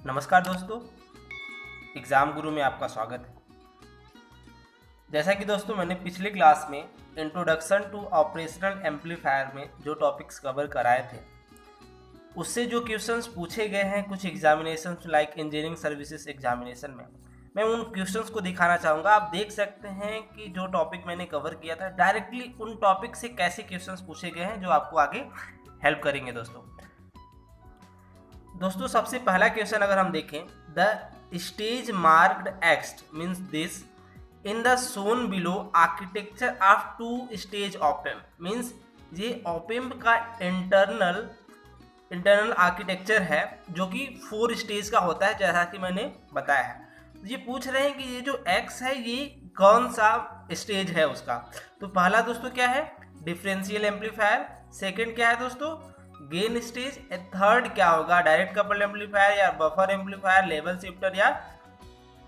नमस्कार दोस्तों, एग्ज़ाम गुरु में आपका स्वागत है। जैसा कि दोस्तों मैंने पिछले क्लास में इंट्रोडक्शन टू ऑपरेशनल एम्पलीफायर में जो टॉपिक्स कवर कराए थे, उससे जो क्वेश्चंस पूछे गए हैं कुछ examinations like engineering services examination में, मैं उन क्वेश्चंस को दिखाना चाहूँगा। आप देख सकते हैं कि जो टॉपिक मैंने कवर किया था डायरेक्टली उन टॉपिक से कैसे क्वेश्चंस पूछे गए हैं जो आपको आगे हेल्प करेंगे। दोस्तों सबसे पहला क्वेश्चन अगर हम देखें, the stage marked X means this in the zone below architecture of two stage op amp means ये ऑपेम का इंटरनल आर्किटेक्चर है जो कि 4 स्टेज का होता है, जैसा कि मैंने बताया है। ये पूछ रहे हैं कि ये जो एक्स है ये कौन सा स्टेज है उसका। तो पहला दोस्तों क्या है, डिफरेंशियल एम्पलीफायर। सेकंड क्या है दोस्तों, गेन स्टेज। थर्ड क्या होगा, डायरेक्ट कपल्ड एम्पलीफायर या बफर एम्पलीफायर, लेवल शिफ्टर या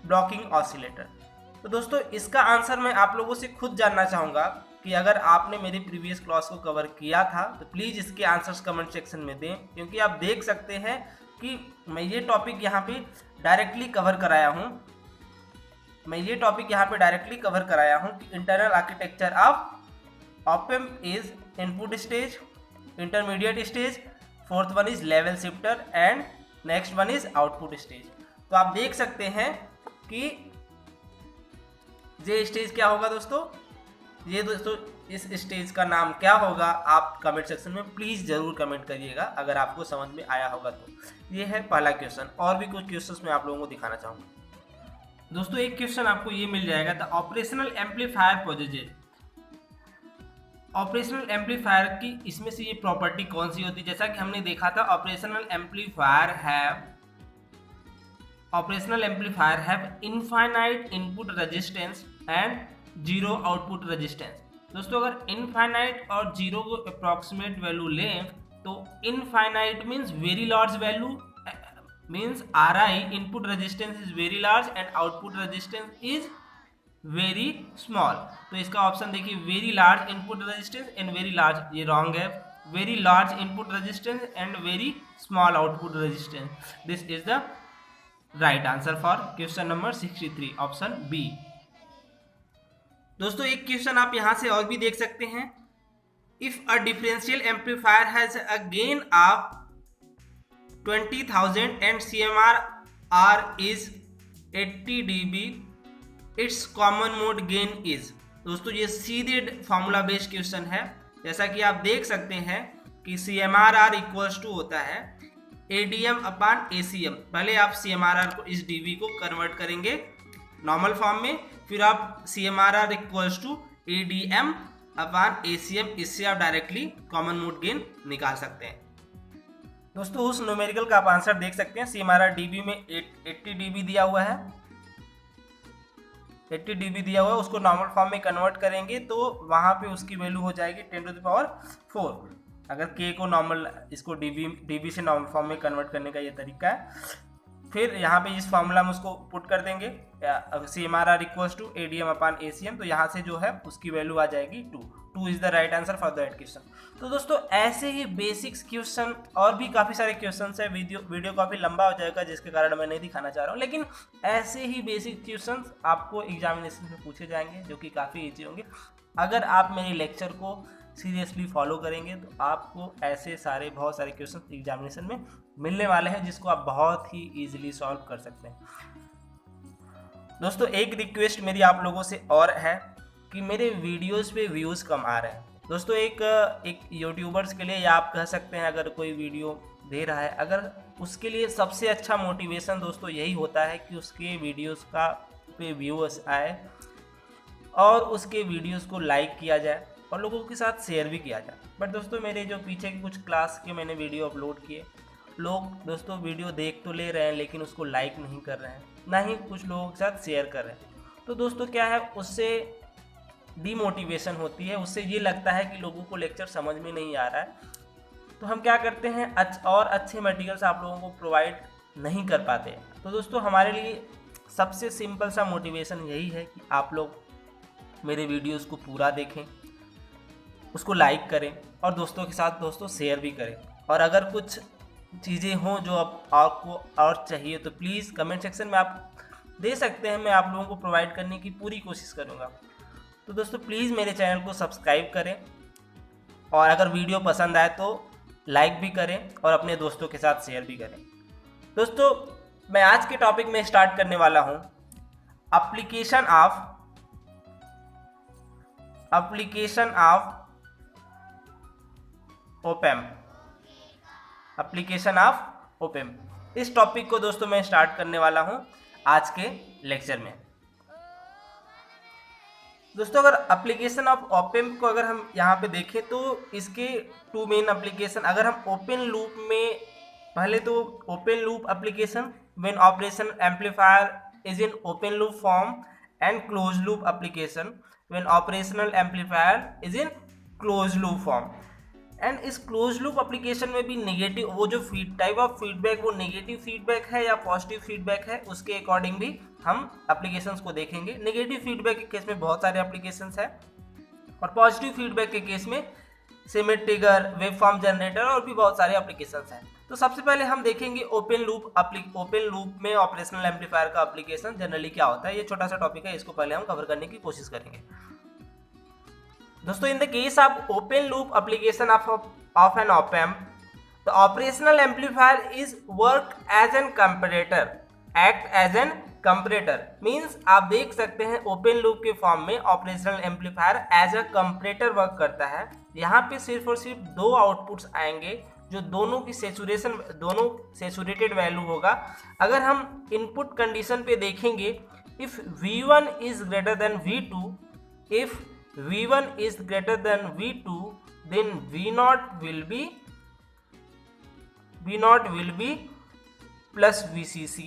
ब्लॉकिंग ऑसिलेटर। तो दोस्तों इसका आंसर मैं आप लोगों से खुद जानना चाहूँगा कि अगर आपने मेरी प्रीवियस क्लास को कवर किया था तो प्लीज़ इसके आंसर्स कमेंट सेक्शन में दें, क्योंकि आप देख सकते हैं कि मैं ये टॉपिक यहाँ पे डायरेक्टली कवर कराया हूँ कि internal architecture of op-amp is input stage, intermediate stage, fourth one is level shifter and next one is output stage. तो आप देख सकते हैं कि ये स्टेज क्या होगा दोस्तों, ये दोस्तों इस स्टेज का नाम क्या होगा, आप कमेंट सेक्शन में प्लीज जरूर कमेंट करिएगा अगर आपको समझ में आया होगा। तो ये है पहला क्वेश्चन। और भी कुछ क्वेश्चंस मैं आप लोगों को दिखाना चाहूंगा। दोस्तों एक क्वेश्चन आपको ये मिल जाएगा, the operational amplifier possesses. Operational amplifier की इसमें से ये प्रॉपर्टी कौन सी होती है। जैसा कि हमने देखा था operational amplifier have infinite input resistance and zero output resistance. दोस्तों अगर इनफाइनाइट और जीरो को अप्रॉक्सीमेट वैल्यू लें तो infinite means very large value means RI input resistance is very large and output resistance is very small. तो इसका option देखिए, very large input resistance and very large, ये रॉन्ग है। Very large input resistance and very small output resistance, this is the right answer for question number 63, option B. दोस्तों एक question आप यहां से और भी देख सकते हैं, if a differential amplifier has a gain of 20,000 and CMRR is 80 dB, it's common mode gain is. दोस्तों ये सीधे फॉर्मूला बेस्ड क्वेश्चन है। जैसा कि आप देख सकते हैं कि CMRR इक्वल्स टू होता है ADM अपान ACM। पहले आप CMRR को इस dB को कन्वर्ट करेंगे नॉर्मल फॉर्म में, फिर आप CMRR equals to ADM upon ACM, इससे आप डायरेक्टली कॉमन मोड गेन निकाल सकते हैं। दोस्तों उस न्यूमेरिकल का आप आंसर देख सकते हैं, CMRR dB में 80 dB दिया हुआ है, 80 dB दिया हुआ है, उसको नॉर्मल फॉर्म में कन्वर्ट करेंगे तो वहाँ पे उसकी वैल्यू हो जाएगी 10⁴। अगर K को नॉर्मल, इसको dB से नॉर्मल फॉर्म में कन्वर्ट करने का ये तरीका है। फिर यहाँ पे इस फॉर्मूला में उसको पुट कर देंगे, CMRR equals to ADM upon ACM, तो यहाँ से जो है उसकी वैल्यू आ जाएगी 2 is the right answer for that question. तो दोस्तों ऐसे ही बेसिक्स क्वेश्चन और भी काफ़ी सारे क्वेश्चन है, वीडियो काफ़ी लंबा हो जाएगा जिसके कारण मैं नहीं दिखाना चाह रहा हूँ, लेकिन ऐसे ही बेसिक क्वेश्चन आपको एग्जामिनेशन में पूछे जाएंगे जो कि काफ़ी ईजी होंगे। अगर आप मेरे लेक्चर को सीरियसली फॉलो करेंगे तो आपको ऐसे सारे बहुत सारे क्वेश्चन एग्जामिनेशन में मिलने वाले हैं जिसको आप बहुत ही ईजिली सॉल्व कर सकते हैं। दोस्तों एक रिक्वेस्ट मेरी आप लोगों से और है कि मेरे वीडियोस पे व्यूज़ कम आ रहे हैं। दोस्तों एक यूट्यूबर्स के लिए, या आप कह सकते हैं अगर कोई वीडियो दे रहा है, अगर उसके लिए सबसे अच्छा मोटिवेशन दोस्तों यही होता है कि उसके वीडियोस का पे व्यूअर्स आए और उसके वीडियोस को लाइक किया जाए और लोगों के साथ शेयर भी किया जाए। बट दोस्तों मेरे जो पीछे की कुछ क्लास के मैंने वीडियो अपलोड किए, लोग दोस्तों वीडियो देख तो ले रहे हैं लेकिन उसको लाइक नहीं कर रहे हैं, ना ही कुछ लोगों के साथ शेयर कर रहे हैं। तो दोस्तों क्या है, उससे डीमोटिवेशन होती है, उससे ये लगता है कि लोगों को लेक्चर समझ में नहीं आ रहा है। तो हम क्या करते हैं, और अच्छे मटेरियल्स आप लोगों को प्रोवाइड नहीं कर पाते। तो दोस्तों हमारे लिए सबसे सिंपल सा मोटिवेशन यही है कि आप लोग मेरे वीडियोस को पूरा देखें, उसको लाइक करें और दोस्तों के साथ शेयर भी करें। और अगर कुछ चीज़ें हों जो आपको और चाहिए तो प्लीज़ कमेंट सेक्शन में आप दे सकते हैं, मैं आप लोगों को प्रोवाइड करने की पूरी कोशिश करूँगा। तो दोस्तों प्लीज़ मेरे चैनल को सब्सक्राइब करें और अगर वीडियो पसंद आए तो लाइक भी करें और अपने दोस्तों के साथ शेयर भी करें। दोस्तों मैं आज के टॉपिक में स्टार्ट करने वाला हूँ एप्लीकेशन ऑफ ओपेम। इस टॉपिक को दोस्तों मैं स्टार्ट करने वाला हूं आज के लेक्चर में। दोस्तों अगर एप्लीकेशन ऑफ ओपेम को अगर हम यहाँ पे देखें तो इसके टू मेन एप्लीकेशन, अगर हम ओपन लूप में पहले तो open loop application when operation amplifier is in open loop form and close loop application when operational amplifier is in close loop form. And इस क्लोज लूप एप्लीकेशन में भी negative, वो जो टाइप ऑफ फीडबैक वो negative feedback है या positive feedback है, उसके अकॉर्डिंग भी हम एप्लीकेशंस को देखेंगे। नेगेटिव फीडबैक के केस में बहुत सारे एप्लीकेशंस हैं और पॉजिटिव फीडबैक के केस में सिमेट ट्रिगर, वेब फॉर्म जनरेटर और भी बहुत सारे एप्लीकेशंस हैं। तो सबसे पहले हम देखेंगे ओपन लूप में ऑपरेशनल एम्पलीफायर का एप्लीकेशन जनरली क्या होता है। ये छोटा सा टॉपिक है, इसको पहले हम कवर करने की कोशिश करेंगे। दोस्तों in the case of open loop application of an op amp, the operational amplifier is work as an comparator, act as an comparator. Means आप देख सकते हैं ओपन लूप के फॉर्म में operational amplifier as a comparator work करता है। यहाँ पे सिर्फ और सिर्फ दो आउटपुट्स आएंगे जो दोनों की सेचुरेटेड वैल्यू होगा। अगर हम इनपुट कंडीशन पे देखेंगे, if V1 is greater than V2, if V1 is greater than V2, then V0 will be plus VCC,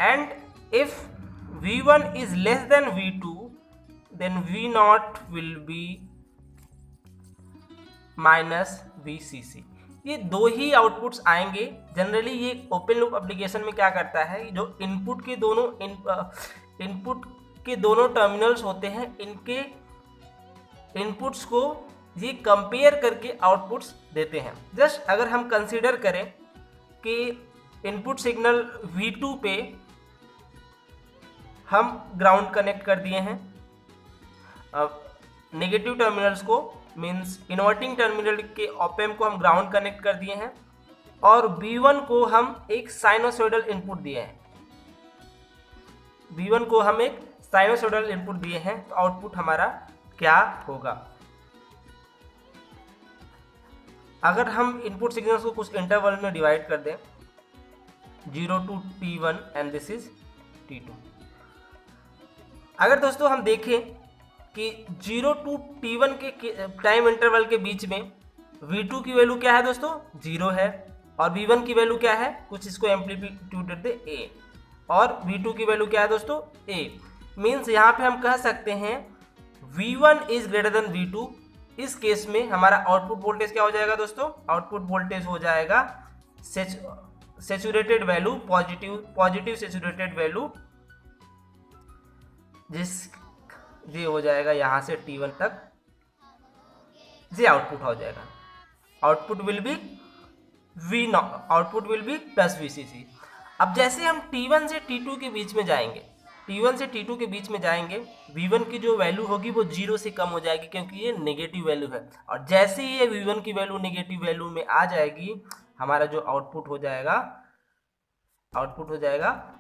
and if V1 is less than V2, then V0 will be minus VCC। ये दो ही outputs आएंगे। Generally ये open loop application में क्या करता है, जो input के दोनों टर्मिनल्स होते हैं, इनके इनपुट्स को ये कंपेयर करके आउटपुट्स देते हैं। जस्ट अगर हम कंसीडर करें कि इनपुट सिग्नल V2 पे हम ग्राउंड कनेक्ट कर दिए हैं, नेगेटिव टर्मिनल्स को मींस इन्वर्टिंग टर्मिनल के ऑप एम्प को हम ग्राउंड कनेक्ट कर दिए हैं और V1 को हम एक साइनोसॉइडल इनपुट दिए हैं। V1 को हम एक साइनोसॉइडल इनपुट दिए हैं, तो आउटपुट हमारा क्या होगा। अगर हम इनपुट सिग्नल्स को कुछ इंटरवल में डिवाइड कर दें, 0 to T1 and this is T2। अगर दोस्तों हम देखें कि 0 to T1 के टाइम इंटरवल के बीच में V2 की वैल्यू क्या है दोस्तों, 0 है, और V1 की वैल्यू क्या है, कुछ इसको एम्पलीट्यूड दे A, और V2 की वैल्यू क्या है दोस्तों, A। मीन्स यहाँ पे हम कह सकते हैं V1 is greater than V2। इस केस में हमारा आउटपुट वोल्टेज क्या हो जाएगा दोस्तों, आउटपुट वोल्टेज हो जाएगा saturated value, positive saturated value, ये हो जाएगा यहाँ से T1 तक, ये आउटपुट हो जाएगा। Output will be plus VCC। अब जैसे हम T1 से T2 के बीच में जाएंगे, V1 की जो वैल्यू होगी वो 0 से कम हो जाएगी क्योंकि ये नेगेटिव वैल्यू है, और जैसे ही ये V1 की वैल्यू नेगेटिव वैल्यू में आ जाएगी, हमारा जो आउटपुट हो जाएगा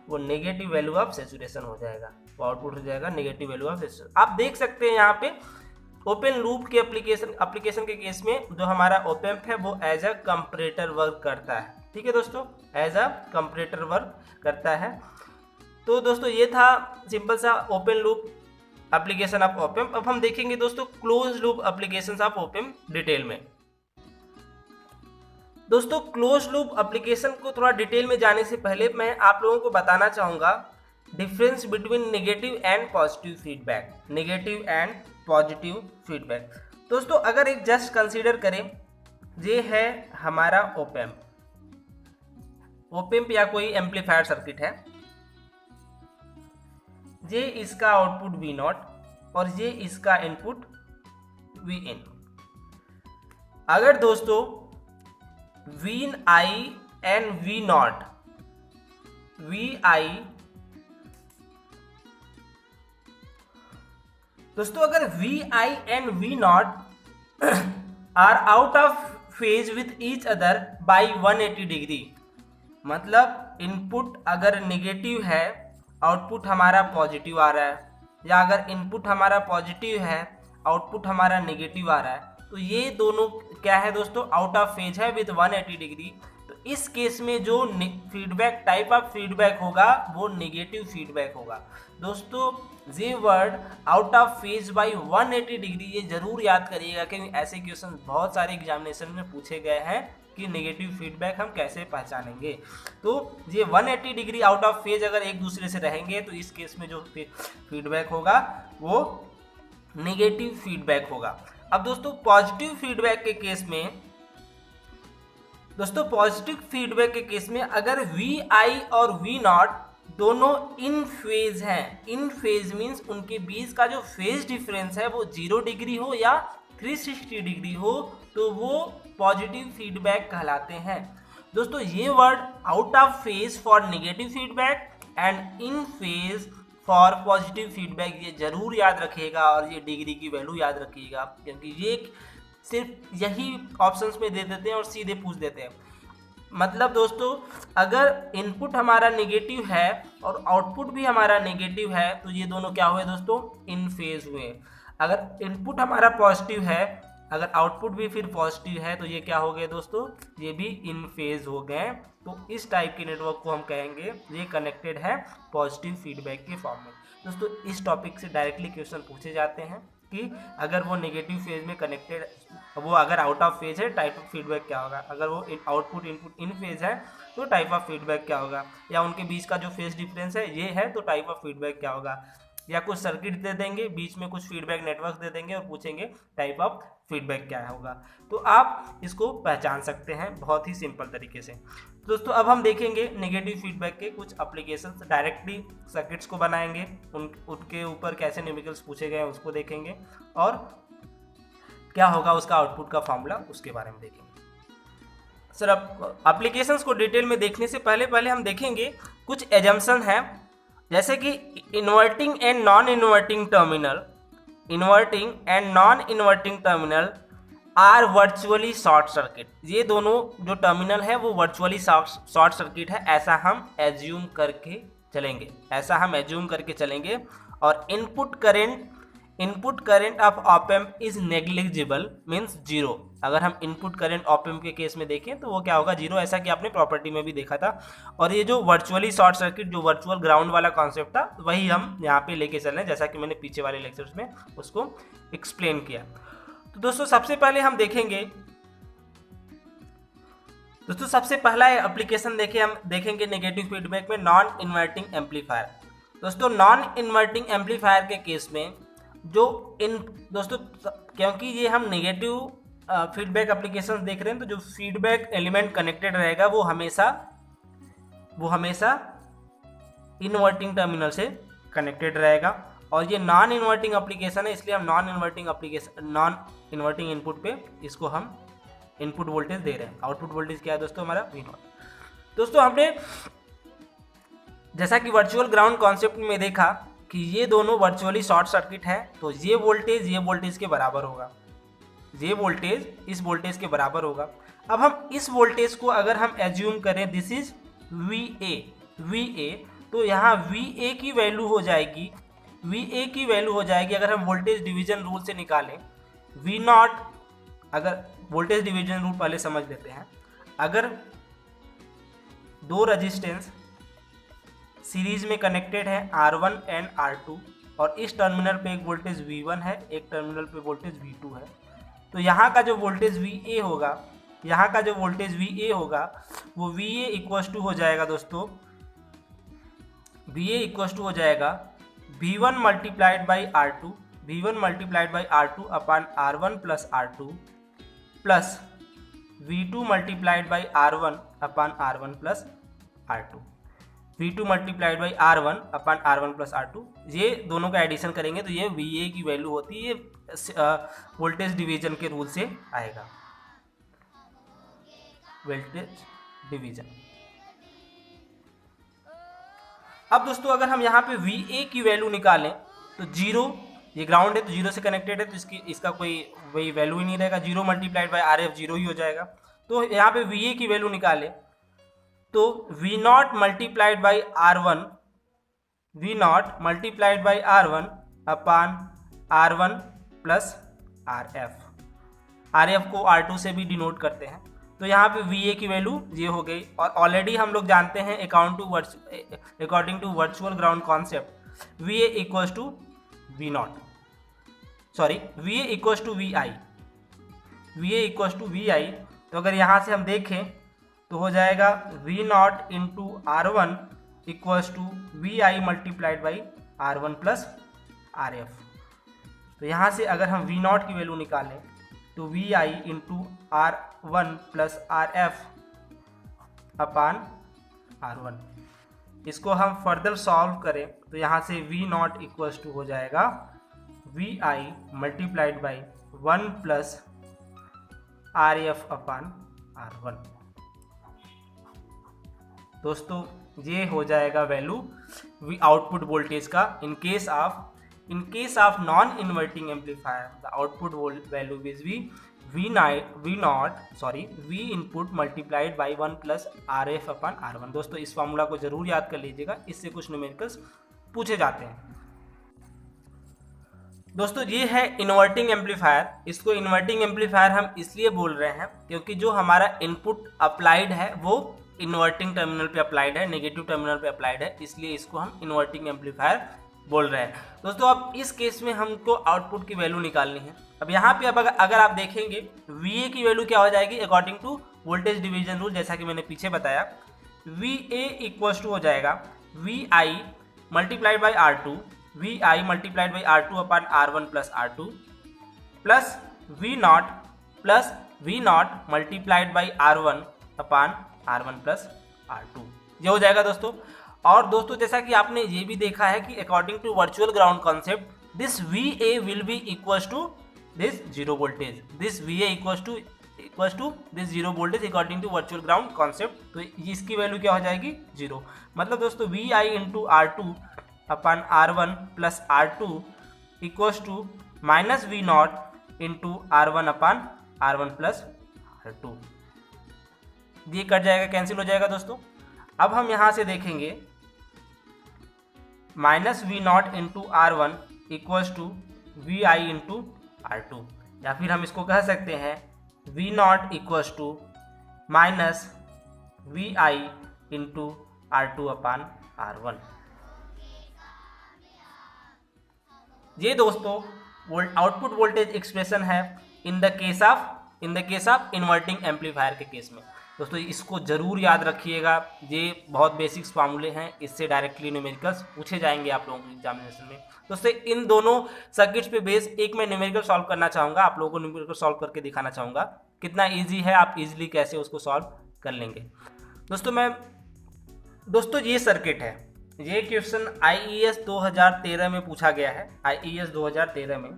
वो नेगेटिव वैल्यू ऑफ सैचुरेशन हो जाएगा, वो आउटपुट हो जाएगा नेगेटिव वैल्यू ऑफ सैचुरेशन। आप देख सकते हैं यहाँ पे ओपन लूप के एप्लीकेशन के केस में जो हमारा ओप एम्प है वो एज अ कंपैरेटर वर्क करता है। ठीक है दोस्तों, एज अ कंपैरेटर वर्क करता है। तो दोस्तों ये था सिंपल सा open loop application of op amp. अब हम देखेंगे दोस्तों close loop applications of op amp detail में। दोस्तों क्लोज लूप एप्लीकेशन को थोड़ा डिटेल में जाने से पहले मैं आप लोगों को बताना चाहूँगा difference between negative and positive feedback. दोस्तों अगर एक जस्ट कंसीडर करें, ये है हमारा ओप एम्प या कोई एम्पलीफायर सर्किट है, ये इसका आउटपुट V0 और ये इसका इनपुट Vin। अगर दोस्तों Vin and V naught, VI, दोस्तों अगर VI and V naught are out of phase with each other by 180 degree, मतलब इनपुट अगर नेगेटिव है, आउटपुट हमारा पॉजिटिव आ रहा है, या अगर इनपुट हमारा पॉजिटिव है, आउटपुट हमारा नेगेटिव आ रहा है, तो ये दोनों क्या है दोस्तों, आउट ऑफ फेज है विथ 180 डिग्री। तो इस केस में जो फीडबैक टाइप ऑफ फीडबैक होगा वो नेगेटिव फीडबैक होगा। दोस्तों ये word out of phase by 180 degree ये जरूर याद करिएगा, क्योंकि ऐसे क्वेश्चन बहुत सारे एग्जामिनेशन में पूछे गए हैं कि नेगेटिव फीडबैक हम कैसे पहचानेंगे। तो ये 180 डिग्री आउट ऑफ फेज अगर एक दूसरे से रहेंगे तो इस केस में जो फीडबैक होगा वो नेगेटिव फीडबैक होगा। अब दोस्तों पॉजिटिव फीडबैक के केस में, दोस्तों पॉजिटिव फीडबैक के केस में अगर VI और V नॉट दोनों इन फेज हैं, इन फेज मीन्स उनके बीच का जो फेज डिफरेंस है वो 0 डिग्री हो या 360 डिग्री हो, तो वो पॉजिटिव फीडबैक कहलाते हैं। दोस्तों ये word out of phase for negative feedback and in phase for positive feedback ये जरूर याद रखिएगा, और ये डिग्री की वैल्यू याद रखिएगा, क्योंकि ये सिर्फ यही ऑप्शंस में दे देते हैं और सीधे पूछ देते हैं। मतलब दोस्तों अगर इनपुट हमारा नेगेटिव है और आउटपुट भी हमारा नेगेटिव है तो ये दोनों क्या हुए दोस्तों, इन फेज हुए। अगर इनपुट हमारा पॉजिटिव है, अगर आउटपुट भी फिर पॉजिटिव है, तो ये क्या हो गए दोस्तों, ये भी इन फेज हो गए। तो इस टाइप के नेटवर्क को हम कहेंगे ये कनेक्टेड है पॉजिटिव फीडबैक के फॉर्म में। दोस्तों इस टॉपिक से डायरेक्टली क्वेश्चन पूछे जाते हैं कि अगर वो नेगेटिव फेज में कनेक्टेड, वो अगर आउट ऑफ फेज है टाइप ऑफ फीडबैक क्या होगा, अगर वो आउटपुट इनपुट इन फेज है तो टाइप ऑफ फीडबैक क्या होगा, या उनके बीच का जो फेज डिफरेंस है ये है तो टाइप ऑफ फीडबैक क्या होगा, या कुछ सर्किट दे देंगे बीच में कुछ फीडबैक नेटवर्क दे देंगे और पूछेंगे टाइप ऑफ फीडबैक क्या होगा। तो आप इसको पहचान सकते हैं बहुत ही सिंपल तरीके से। दोस्तों अब हम देखेंगे नेगेटिव फीडबैक के कुछ एप्लीकेशंस, डायरेक्टली सर्किट्स को बनाएंगे, उनके ऊपर कैसे न्यूमेरिकल्स पूछे गए हैं उसको देखेंगे, और क्या होगा उसका आउटपुट का फॉर्मूला उसके बारे में देखेंगे। सर अब एप्लीकेशंस को डिटेल में देखने से पहले हम देखेंगे कुछ एजम्पशन है, जैसे कि inverting and non inverting terminal, inverting and non inverting terminal are virtually short circuit. ये दोनों जो टर्मिनल है वो वर्चुअली शॉर्ट सर्किट है, ऐसा हम एज्यूम करके चलेंगे। और input current of op amp is negligible means 0। अगर हम इनपुट करंट ऑप एम्प के केस में देखें तो वो क्या होगा, 0, ऐसा कि आपने प्रॉपर्टी में भी देखा था। और ये जो वर्चुअली शॉर्ट सर्किट, जो वर्चुअल ग्राउंड वाला कॉन्सेप्ट था, वही हम यहाँ पे लेके चल रहे हैं, जैसा कि मैंने पीछे वाले लेक्चर्स में उसको एक्सप्लेन किया। तो दोस्तों सबसे पहले हम देखेंगे, दोस्तों सबसे पहला एप्लीकेशन हम देखेंगे नेगेटिव फीडबैक में नॉन इन्वर्टिंग एम्पलीफायर। दोस्तों नॉन इन्वर्टिंग एम्पलीफायर के केस में दोस्तों क्योंकि ये हम नेगेटिव फीडबैक एप्लीकेशंस देख रहे हैं, तो जो फीडबैक एलिमेंट कनेक्टेड रहेगा वो हमेशा इन्वर्टिंग टर्मिनल से कनेक्टेड रहेगा। और ये नॉन इन्वर्टिंग एप्लीकेशन है, इसलिए हम नॉन इन्वर्टिंग इनपुट पे इसको हम इनपुट वोल्टेज दे रहे हैं। आउटपुट वोल्टेज क्या है दोस्तों, हमारा V0। दोस्तों हमने जैसा कि वर्चुअल ग्राउंड कॉन्सेप्ट में देखा कि ये दोनों वर्चुअली शॉर्ट सर्किट है, तो ये वोल्टेज के बराबर होगा, ये वोल्टेज इस वोल्टेज के बराबर होगा। अब हम इस वोल्टेज को अगर हम एज्यूम करें दिस इज VA, तो यहाँ VA की वैल्यू हो जाएगी, अगर हम वोल्टेज डिवीजन रूल से निकालें V0, अगर वोल्टेज डिवीजन रूल पहले समझ लेते हैं, अगर दो रेजिस्टेंस सीरीज में कनेक्टेड है R1 एंड R2, और इस टर्मिनल पे एक वोल्टेज V1 है, एक टर्मिनल पे वोल्टेज V2 है, तो यहाँ का जो वोल्टेज VA होगा, वो VA इक्वल्स टू हो जाएगा दोस्तों, VA इक्वल्स टू हो जाएगा V1 multiplied by R2 upon R1 plus R2 plus V2 multiplied by R1 upon R1 plus R2, V2 multiplied by R1 upon R1 plus R2। ये दोनों का addition करेंगे तो ये VA की वैल्यू होती है, वोल्टेज डिवीजन के रूल से आएगा, वोल्टेज डिवीजन। अब दोस्तों अगर हम यहाँ पे VA की वैल्यू निकालें तो 0, ये ग्राउंड है तो 0 से कनेक्टेड है तो इसका कोई वही वैल्यू ही नहीं रहेगा, 0 मल्टीप्लाइड बाई RF 0 ही हो जाएगा। तो यहाँ पे VA की वैल्यू निकालें तो V0 multiplied by R1, V0 multiplied by R1 upon R1 plus RF को R2 से भी डिनोट करते हैं। तो यहाँ पे VA की वैल्यू ये हो गई। और ऑलरेडी हम लोग जानते हैं according to virtual ground concept VA equals to V0, sorry VA equals to VI, VA equals to VI। तो अगर यहाँ से हम देखें तो हो जाएगा V0 into R1 equals to VI multiplied by R1 plus RF। तो यहाँ से अगर हम V0 की वैल्यू निकालें तो VI into R1 plus RF upon R1, इसको हम फर्दर सॉल्व करें तो यहाँ से V0 इक्वल्स टू हो जाएगा VI multiplied by 1 plus RF upon R1। दोस्तों ये हो जाएगा वैल्यू आउटपुट वोल्टेज का in case of non inverting amplifier the output value is V input multiplied by 1 plus RF upon R1। दोस्तों इस formula को जरूर याद कर लीजिएगा, इससे कुछ न्यूमेरिकल्स पूछे जाते हैं। दोस्तों ये है इन्वर्टिंग एम्पलीफायर। इसको इन्वर्टिंग एम्पलीफायर हम इसलिए बोल रहे हैं क्योंकि जो हमारा इनपुट अप्लाइड है वो इन्वर्टिंग टर्मिनल पे अप्लाइड है, नेगेटिव टर्मिनल पे अप्लाइड है, इसलिए इसको हम इन्वर्टिंग एम्पलीफायर बोल रहे हैं। दोस्तों अब इस केस में हमको आउटपुट की वैल्यू निकालनी है। अब यहाँ पे अब अगर आप देखेंगे VA की वैल्यू क्या हो जाएगी according to voltage division rule, जैसा कि मैंने पीछे बताया। VA इक्वल्स टू हो जाएगा VI multiplied by R2, VI multiplied by R2 upon R1 plus R2 plus V0 multiplied by R1 upon R1 plus R2, ये हो जाएगा दोस्तों। और दोस्तों जैसा कि आपने ये भी देखा है कि according to virtual ground concept this VA will be equals to this zero voltage, this VA equals to this zero voltage according to virtual ground concept. तो इसकी वैल्यू क्या हो जाएगी 0। मतलब दोस्तों VI into R2 upon R1 plus R2 equals to minus V0 into R1 upon R1 plus R2, ये cut जाएगा, cancel हो जाएगा दोस्तों। अब हम यहां से देखेंगे minus V0 into R1 equals to VI into R2, या फिर हम इसको कह सकते हैं V0 equals to minus VI into R2 upon R1। ये दोस्तों आउटपुट वोल्टेज एक्सप्रेशन है in the case of inverting amplifier के केस में। दोस्तों इसको जरूर याद रखिएगा, ये बहुत बेसिक्स फार्मूले हैं, इससे डायरेक्टली न्यूमेरिकल्स पूछे जाएंगे आप लोगों के एग्जामिनेशन में। दोस्तों इन दोनों सर्किट्स पे बेस एक मैं न्यूमेरिकल सॉल्व करना चाहूँगा, आप लोगों को न्यूमेरिकल सॉल्व करके दिखाना चाहूँगा कितना ईजी है, आप इजीली कैसे उसको सॉल्व कर लेंगे। दोस्तों ये सर्किट है, ये क्वेश्चन IES 2013 में पूछा गया है। IES 2013 में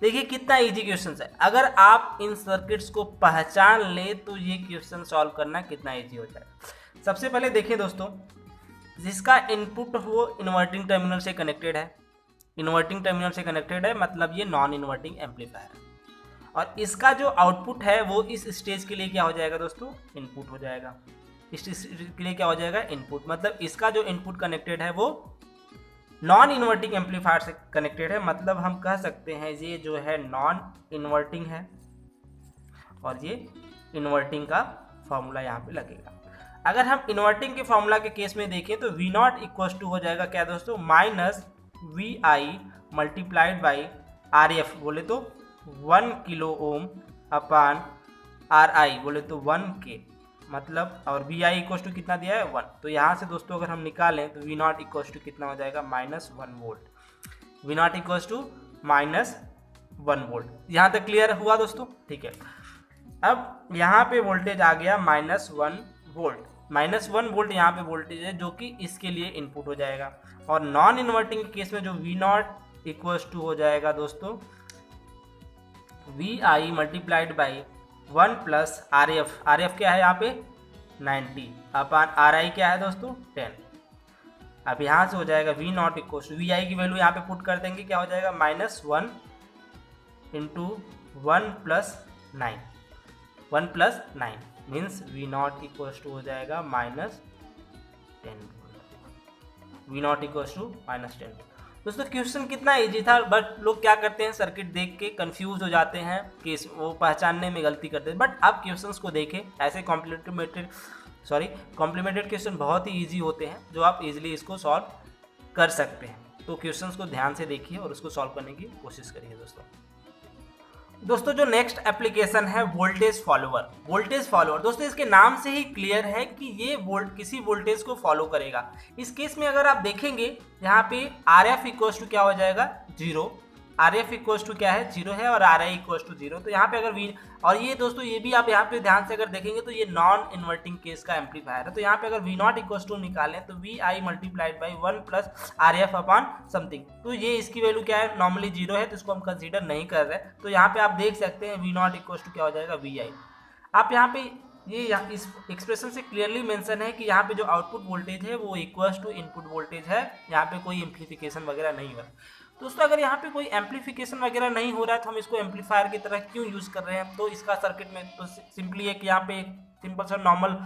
देखिए कितना इजी क्वेश्चन है। अगर आप इन सर्किट्स को पहचान ले तो ये क्वेश्चन सॉल्व करना कितना इजी हो जाएगा। सबसे पहले देखिए दोस्तों, जिसका इनपुट वो इन्वर्टिंग टर्मिनल से कनेक्टेड है, इन्वर्टिंग टर्मिनल से कनेक्टेड है मतलब ये नॉन इन्वर्टिंग एम्पलीफायर है, और इसका जो आउटपुट है वो इस स्टेज के लिए क्या हो जाएगा दोस्तों, इनपुट हो जाएगा। इस स्टेज के लिए क्या हो जाएगा, इनपुट। मतलब इसका जो इनपुट कनेक्टेड है वो नॉन इन्वर्टिंग एम्पलीफायर से कनेक्टेड है, मतलब हम कह सकते हैं ये जो है नॉन इन्वर्टिंग है और ये इन्वर्टिंग का फॉर्मूला यहाँ पे लगेगा। अगर हम इन्वर्टिंग के फॉर्मूला के केस में देखें तो V0 इक्वल्स टू हो जाएगा क्या दोस्तों, minus VI multiplied by RF बोले तो 1 किलो ओम अपान RI बोले तो 1K, मतलब और VI इक्वल्स टू कितना दिया है 1। तो यहाँ से दोस्तों अगर हम निकालें तो V0 इक्वल्स टू कितना हो जाएगा, -1 volt. V0 equals to -1 volt. यहाँ तक क्लियर हुआ दोस्तों, ठीक है। अब यहाँ पे वोल्टेज आ गया -1 वोल्ट। -1 वोल्ट यहाँ पे वोल्टेज है जो कि इसके लिए इनपुट हो जाएगा। और नॉन इन्वर्टिंग के केस में जो V0 इक्वल्स टू हो जाएगा दोस्तों VI multiplied by 1 plus R F क्या है यहाँ पे 90 अपान आर आई क्या है दोस्तों 10। अब यहाँ से हो जाएगा V naught equal to V I की वैल्यू यहाँ पे पुट कर देंगे, क्या हो जाएगा -1 into 1 plus 9, 1 plus 9 means V naught equal to हो जाएगा -10, वी नॉट इक्व टू -10। दोस्तों क्वेश्चन कितना इजी था, बट लोग क्या करते हैं सर्किट देख के कंफ्यूज हो जाते हैं कि वो पहचानने में गलती करते हैं। बट आप क्वेश्चंस को देखें, ऐसे कॉम्प्लीमेंटेड क्वेश्चन बहुत ही इजी होते हैं जो आप इजीली इसको सॉल्व कर सकते हैं। तो क्वेश्चंस को ध्यान से देखिए और उसको सॉल्व करने की कोशिश करिए। दोस्तों जो नेक्स्ट एप्लीकेशन है वोल्टेज फॉलोअर दोस्तों इसके नाम से ही क्लियर है कि ये किसी वोल्टेज को फॉलो करेगा। इस केस में अगर आप देखेंगे यहाँ पे आर एफ इक्व टू क्या हो जाएगा 0, आर एफ इक्व टू क्या है 0 है और आर आई इक्व टू 0। तो यहाँ पे अगर वी और ये दोस्तों ये भी आप यहाँ पे ध्यान से अगर देखेंगे तो ये नॉन इन्वर्टिंग केस का एम्पलीफायर है। तो यहाँ पे अगर वी नॉट इक्व टू निकालें तो V I multiplied by 1 plus R F upon something, तो ये इसकी वैल्यू क्या है नॉर्मली 0 है, तो इसको हम कंसीडर नहीं कर रहे। तो यहाँ पे आप देख सकते हैं वी नॉट इक्व टू क्या हो जाएगा वी आई। आप यहाँ पे ये इस एक्सप्रेशन से क्लियरली मेंशन है कि यहाँ पे जो आउटपुट वोल्टेज है वो इक्वल टू इनपुट वोल्टेज है, यहाँ पे कोई एम्पलीफिकेशन वगैरह नहीं हुआ। दोस्तों अगर यहाँ पे कोई एम्पलीफिकेशन वगैरह नहीं हो रहा है तो हम इसको एम्पलीफायर की तरह क्यों यूज़ कर रहे हैं। तो इसका सर्किट में तो सिंपली है कि यहाँ पे सिंपल सा नॉर्मल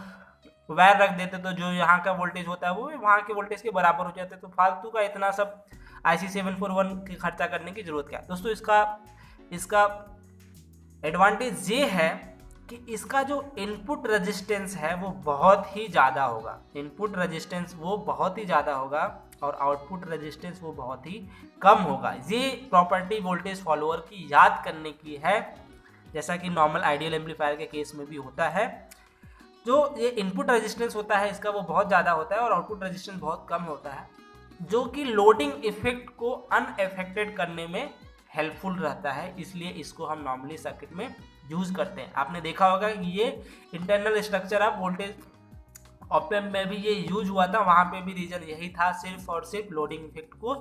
वायर रख देते तो जो यहाँ का वोल्टेज होता है वो वहाँ के वोल्टेज के बराबर हो जाते, तो फालतू का इतना सब IC 741 की खर्चा करने की जरूरत क्या है। दोस्तों इसका एडवांटेज ये है कि इसका जो इनपुट रेजिस्टेंस है वो बहुत ही ज़्यादा होगा, इनपुट रेजिस्टेंस वो बहुत ही ज़्यादा होगा और आउटपुट रेजिस्टेंस वो बहुत ही कम होगा। ये प्रॉपर्टी वोल्टेज फॉलोअर की याद करने की है, जैसा कि नॉर्मल आइडियल एम्पलीफायर के केस में भी होता है। जो ये इनपुट रेजिस्टेंस होता है इसका वो बहुत ज़्यादा होता है और आउटपुट रेजिस्टेंस बहुत कम होता है, जो कि लोडिंग इफेक्ट को अनअफेक्टेड करने में हेल्पफुल रहता है। इसलिए इसको हम नॉर्मली सर्किट में यूज़ करते हैं। आपने देखा होगा कि ये internal structure of voltage op amp में भी ये यूज हुआ था, वहाँ पे भी रीजन यही था, सिर्फ और सिर्फ लोडिंग इफेक्ट को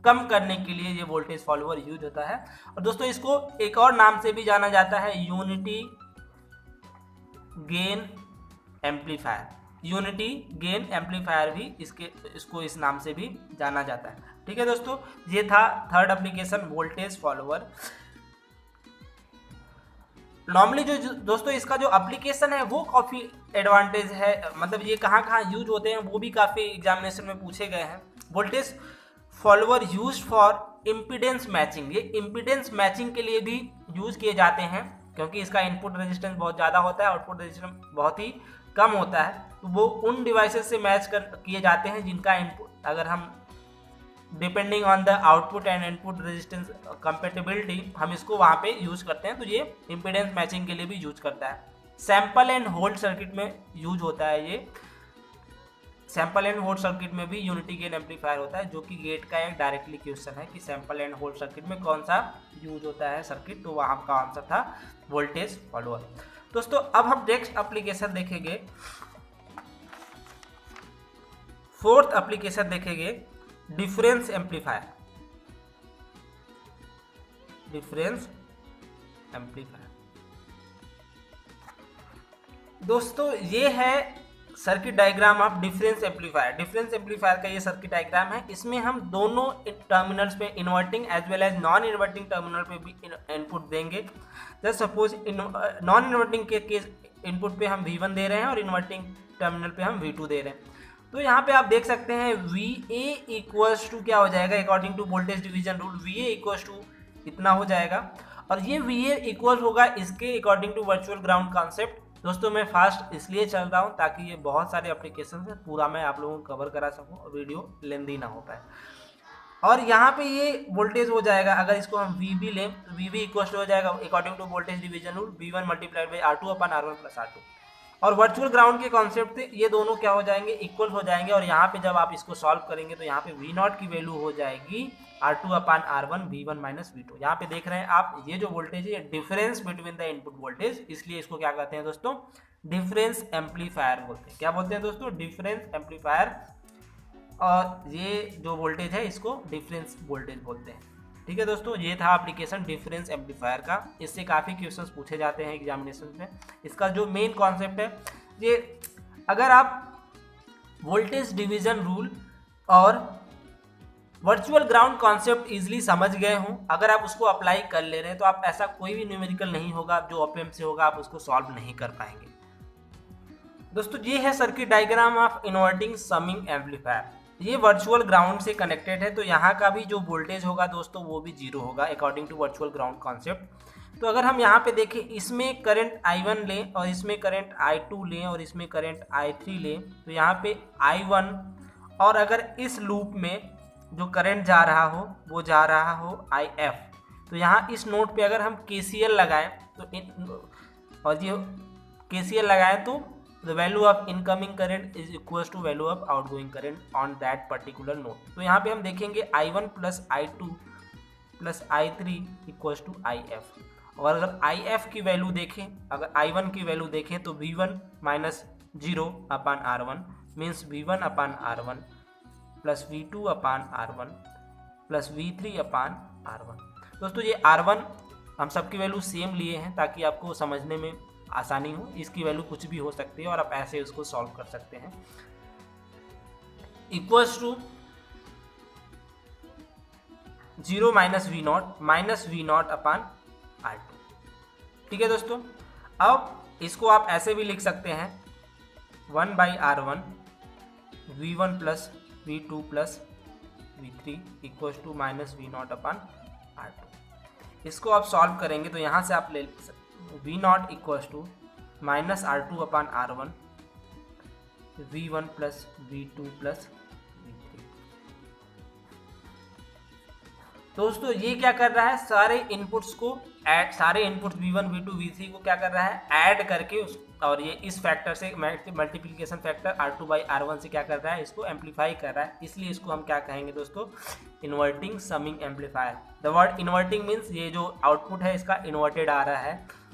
कम करने के लिए ये वोल्टेज फॉलोअर यूज होता है। और दोस्तों इसको एक और नाम से भी जाना जाता है unity gain amplifier, unity gain amplifier भी इसको इस नाम से भी जाना जाता है। ठीक है दोस्तों, ये था third application voltage follower. Normally जो दोस्तों इसका जो एप्लीकेशन है वो काफ़ी एडवांटेज है, मतलब ये कहाँ कहाँ यूज होते हैं वो भी काफ़ी एग्जामिनेशन में पूछे गए हैं। Voltage follower use for impedance matching, ये इम्पीडेंस मैचिंग के लिए भी यूज किए जाते हैं, क्योंकि इसका इनपुट रेजिस्टेंस बहुत ज़्यादा होता है, आउटपुट रेजिस्टेंस बहुत ही कम होता है। तो वो उन डिवाइसेस से मैच किए जाते हैं जिनका इनपुट, अगर हम depending on the output and input resistance compatibility हम इसको वहाँ पे यूज करते हैं, तो ये इम्पीडेंस मैचिंग के लिए भी यूज करता है। सैंपल एंड होल्ड सर्किट में यूज होता है ये, सैंपल एंड होल्ड सर्किट में भी यूनिटी गेन एम्पलीफायर होता है, जो कि गेट का एक डायरेक्टली क्वेश्चन है कि सैंपल एंड होल्ड सर्किट में कौन सा यूज होता है सर्किट, तो वहाँ का आंसर था वोल्टेज फॉलोअर। दोस्तों अब हम नेक्स्ट एप्लीकेशन देखेंगे, फोर्थ एप्लीकेशन देखेंगे डिफरेंस एम्पलीफायर। डिफरेंस एम्पलीफायर दोस्तों ये है circuit diagram of difference amplifier. Difference amplifier का ये सर्किट डायग्राम है। इसमें हम दोनों टर्मिनल्स पे inverting as well as non inverting terminal पे भी इनपुट देंगे। जस्ट सपोज नॉन इन्वर्टिंग के केस इनपुट पे हम V1 दे रहे हैं और इन्वर्टिंग टर्मिनल पे हम V2 दे रहे हैं। तो यहाँ पे आप देख सकते हैं VA इक्वल्स टू क्या हो जाएगा, according to voltage division rule VA equals to इतना हो जाएगा, और ये VA इक्वल होगा इसके according to virtual ground concept. दोस्तों मैं फास्ट इसलिए चल रहा हूँ ताकि ये बहुत सारे एप्लीकेशन है, पूरा मैं आप लोगों को कवर करा सकूँ और वीडियो लेंदी ना हो पाए। और यहाँ पे ये वोल्टेज हो जाएगा, अगर इसको हम VB लें तो VB इक्वल हो जाएगा according to voltage division rule V1 multiplied by R2 upon R1 plus R2। और वर्चुअल ग्राउंड के कॉन्सेप्ट से ये दोनों क्या हो जाएंगे, इक्वल हो जाएंगे। और यहाँ पे जब आप इसको सॉल्व करेंगे तो यहाँ पे V0 की वैल्यू हो जाएगी R2 upon R1 V1 minus V2। यहाँ पे देख रहे हैं आप ये जो वोल्टेज है ये difference between the input voltage, इसलिए इसको क्या कहते हैं दोस्तों, डिफरेंस एम्पलीफायर बोलते हैं। क्या बोलते हैं दोस्तों, डिफरेंस एम्पलीफायर। और ये जो वोल्टेज है इसको डिफरेंस वोल्टेज बोलते हैं। ठीक है दोस्तों, ये था एप्लीकेशन डिफरेंस एम्पलीफायर का। इससे काफ़ी क्वेश्चंस पूछे जाते हैं एग्जामिनेशन में। इसका जो मेन कॉन्सेप्ट है ये, अगर आप वोल्टेज डिवीजन रूल और वर्चुअल ग्राउंड कॉन्सेप्ट इजीली समझ गए हों, अगर आप उसको अप्लाई कर ले रहे हैं, तो आप ऐसा कोई भी न्यूमेरिकल नहीं होगा जो ऑप एम्प से होगा आप उसको सॉल्व नहीं कर पाएंगे। दोस्तों ये है circuit diagram of inverting summing amplifier. ये वर्चुअल ग्राउंड से कनेक्टेड है, तो यहाँ का भी जो वोल्टेज होगा दोस्तों वो भी जीरो होगा according to virtual ground concept. तो अगर हम यहाँ पे देखें, इसमें करंट I1 लें और इसमें करंट I2 लें और इसमें करंट I3 लें, तो यहाँ पे I1, और अगर इस लूप में जो करंट जा रहा हो वो जा रहा हो IF, तो यहाँ इस नोड पे अगर हम KCL लगाएं तो और ये KCL लगाएं तो the value of incoming current is equals to value of outgoing current on that particular node। तो यहाँ पे हम देखेंगे I1 plus I2 plus I3 equals to IF। और अगर IF की वैल्यू देखें, अगर I1 की वैल्यू देखें तो V1 माइनस 0 अपान R1 मीन्स V1 अपान R1 प्लस V2 अपान R1 प्लस V3 अपान R1। दोस्तों ये R1 हम सबकी वैल्यू सेम लिए हैं ताकि आपको समझने में आसानी हो। इसकी वैल्यू कुछ भी हो सकती है और आप ऐसे उसको सॉल्व कर सकते हैं। Equals to 0 minus V naught upon R2। ठीक है दोस्तों, अब इसको आप ऐसे भी लिख सकते हैं 1/R1 V1 plus V2 plus V3 equals to minus V naught upon R2। इसको आप सॉल्व करेंगे तो यहाँ से आप ले V0 equals to minus R2 upon R1 V1 plus V2 plus V3। दोस्तों ये क्या कर रहा है, सारे इनपुट्स को ऐड, सारे इनपुट्स V1 V2 V3 को क्या कर रहा है, ऐड करके और ये इस फैक्टर से मल्टीप्लिकेशन फैक्टर R2/R1 से क्या कर रहा है, इसको एम्पलीफाई कर रहा है। इसलिए इसको हम क्या कहेंगे दोस्तों, inverting summing amplifier. The word inverting means ये जो आउटपुट है इसका इन्वर्टेड आ रहा है,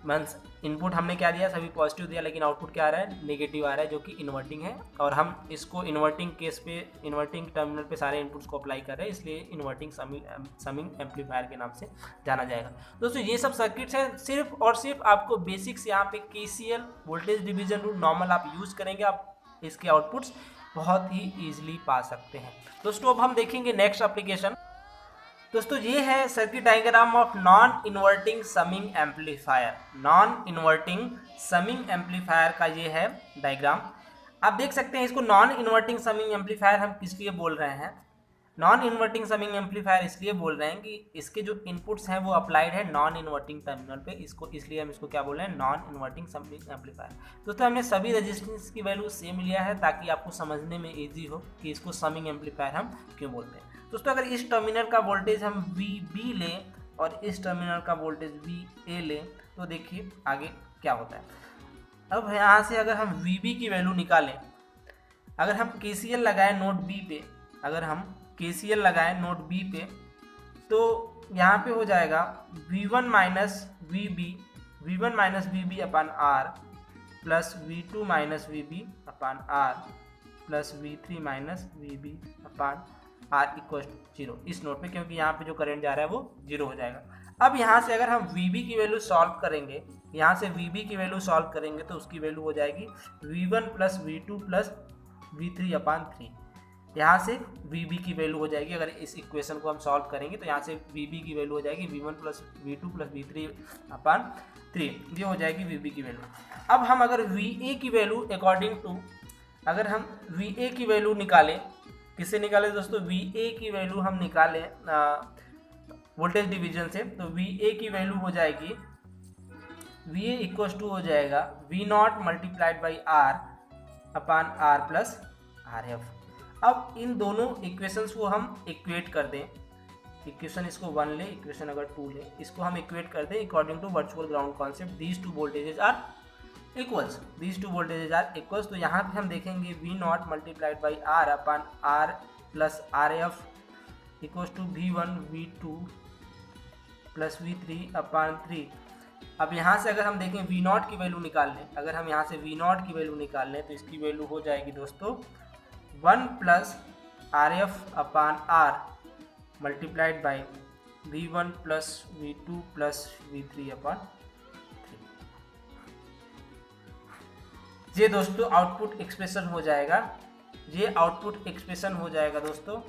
मीन्स इनपुट हमने क्या दिया, सभी पॉजिटिव दिया, लेकिन आउटपुट क्या आ रहा है, नेगेटिव आ रहा है, जो कि इन्वर्टिंग है। और हम इसको इन्वर्टिंग केस पे, इन्वर्टिंग टर्मिनल पे सारे इनपुट्स को अप्लाई कर रहे हैं, इसलिए इन्वर्टिंग समिंग एम्पलीफायर के नाम से जाना जाएगा। दोस्तों ये सब सर्किट्स हैं, सिर्फ और सिर्फ आपको बेसिक्स यहाँ पे KCL voltage division rule normal आप यूज़ करेंगे, आप इसके आउटपुट्स बहुत ही ईजिली पा सकते हैं। दोस्तों अब हम देखेंगे नेक्स्ट एप्लीकेशन। दोस्तों ये है circuit diagram of non inverting summing amplifier. Non inverting summing amplifier का ये है डायग्राम। आप देख सकते हैं इसको नॉन इन्वर्टिंग समिंग एम्पलीफायर हम किस लिए बोल रहे हैं। नॉन इन्वर्टिंग समिंग एम्पलीफायर इसलिए बोल रहे हैं कि इसके जो इनपुट्स हैं वो अप्लाइड है नॉन इन्वर्टिंग टर्मिनल पे, इसको इसलिए हम इसको क्या बोल रहे हैं, नॉन इन्वर्टिंग समिंग एम्पलीफायर। दोस्तों हमने सभी रेजिस्टेंस की वैल्यू सेम लिया है ताकि आपको समझने में ईजी हो कि इसको समिंग एम्पलीफायर हम क्यों बोलते हैं। दोस्तों अगर इस टर्मिनल का वोल्टेज हम VB लें और इस टर्मिनल का वोल्टेज VA लें तो देखिए आगे क्या होता है। अब यहाँ से अगर हम VB की वैल्यू निकालें, अगर हम KCL लगाएं नोड B पे, अगर हम KCL लगाएं नोड B पे, तो यहाँ पे हो जाएगा V1 माइनस VB अपान R plus V2 minus VB अपान R plus V3 minus VB अपान R इक्वल 0 इस नोट पे, क्योंकि यहाँ पे जो करंट जा रहा है वो 0 हो जाएगा। अब यहाँ से अगर हम VB की वैल्यू सॉल्व करेंगे, यहाँ से VB की वैल्यू सॉल्व करेंगे तो उसकी वैल्यू हो जाएगी V1 plus V2 plus V3 upon 3। यहाँ से VB की वैल्यू हो जाएगी, अगर इस इक्वेशन को हम सॉल्व करेंगे तो यहाँ से VB की वैल्यू हो जाएगी V1 plus V2 plus V3 upon 3, ये हो जाएगी VB की वैल्यू। अब हम अगर VA की वैल्यू अकॉर्डिंग टू, अगर हम VA की वैल्यू निकालें, किससे निकालें दोस्तों, VA की वैल्यू हम निकालें वोल्टेज डिवीजन से, तो VA की वैल्यू हो जाएगी, VA इक्वल्स टू हो जाएगा V0 multiplied by R upon R plus RF। अब इन दोनों इक्वेशंस को हम इक्वेट कर दें, इक्वेशन इसको 1 ले, इक्वेशन अगर 2 ले, इसको हम इक्वेट कर दें according to virtual ground concept, these two voltages are equals. तो यहाँ पे हम देखेंगे V0 multiplied by R upon R plus RF equals to V1 V2 plus V3 upon 3। अब यहाँ से अगर हम देखें V0 की वैल्यू निकाल लें, अगर हम यहाँ से V0 की वैल्यू निकाल लें तो इसकी वैल्यू हो जाएगी दोस्तों 1 plus RF upon R multiplied by V1 plus V2 plus V3 upon 3। ये दोस्तों आउटपुट एक्सप्रेशन हो जाएगा, ये आउटपुट एक्सप्रेशन हो जाएगा दोस्तों,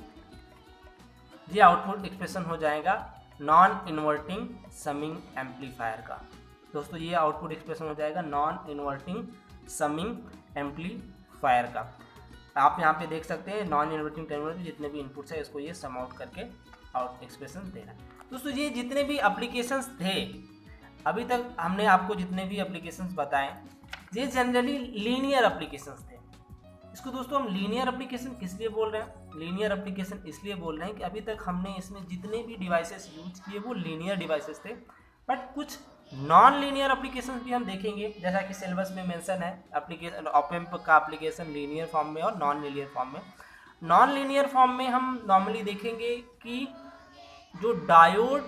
ये आउटपुट एक्सप्रेशन हो जाएगा नॉन इन्वर्टिंग समिंग एम्पलीफायर का। दोस्तों ये आउटपुट एक्सप्रेशन हो जाएगा नॉन इन्वर्टिंग समिंग एम्पलीफायर का। आप यहाँ पे देख सकते हैं नॉन इन्वर्टिंग टर्मिनल में जितने भी इनपुट्स है इसको ये सम आउट करके आउट एक्सप्रेशन दे रहा है। दोस्तों ये जितने भी एप्लीकेशंस थे अभी तक हमने आपको जितने भी एप्लीकेशंस बताए ये जनरली लीनियर एप्लीकेशंस थे। इसको दोस्तों हम लीनियर एप्लीकेशन किस लिए बोल रहे हैं? लीनियर एप्लीकेशन इसलिए बोल रहे हैं कि अभी तक हमने इसमें जितने भी डिवाइसेस यूज किए वो लीनियर डिवाइसेस थे, बट कुछ नॉन लीनियर एप्लीकेशन भी हम देखेंगे, जैसा कि सिलेबस में मेंशन है एप्लीकेशन ऑप-एम्प का एप्लीकेशन लीनियर फॉर्म में और नॉन लीनियर फॉर्म में। नॉन लीनियर फॉर्म में हम नॉर्मली देखेंगे कि जो डायोड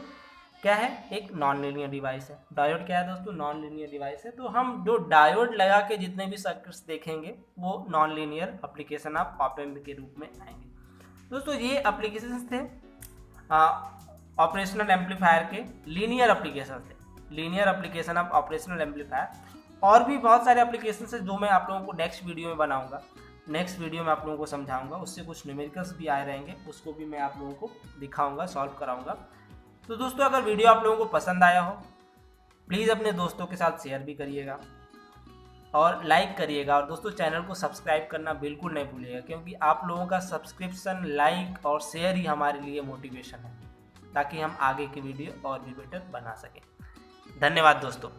क्या है, एक नॉन लीनियर डिवाइस है। डायोड क्या है दोस्तों? नॉन लीनियर डिवाइस है। तो हम जो डायोड लगा के जितने भी सर्किट्स देखेंगे वो non linear application of op-amp के रूप में आएंगे। दोस्तों ये एप्लीकेशंस थे ऑपरेशनल एम्पलीफायर के, लीनियर एप्लीकेशन थे, linear application of operational amplifier. और भी बहुत सारे एप्लीकेशन है जो मैं आप लोगों को नेक्स्ट वीडियो में बनाऊंगा, नेक्स्ट वीडियो में आप लोगों को समझाऊंगा। उससे कुछ न्यूमेरिकल्स भी आए रहेंगे, उसको भी मैं आप लोगों को दिखाऊंगा, सॉल्व कराऊंगा। तो दोस्तों अगर वीडियो आप लोगों को पसंद आया हो प्लीज़ अपने दोस्तों के साथ शेयर भी करिएगा और लाइक करिएगा, और दोस्तों चैनल को सब्सक्राइब करना बिल्कुल नहीं भूलिएगा, क्योंकि आप लोगों का सब्सक्रिप्शन, लाइक और शेयर ही हमारे लिए मोटिवेशन है, ताकि हम आगे की वीडियो और भी बेटर बना सकें। धन्यवाद दोस्तों।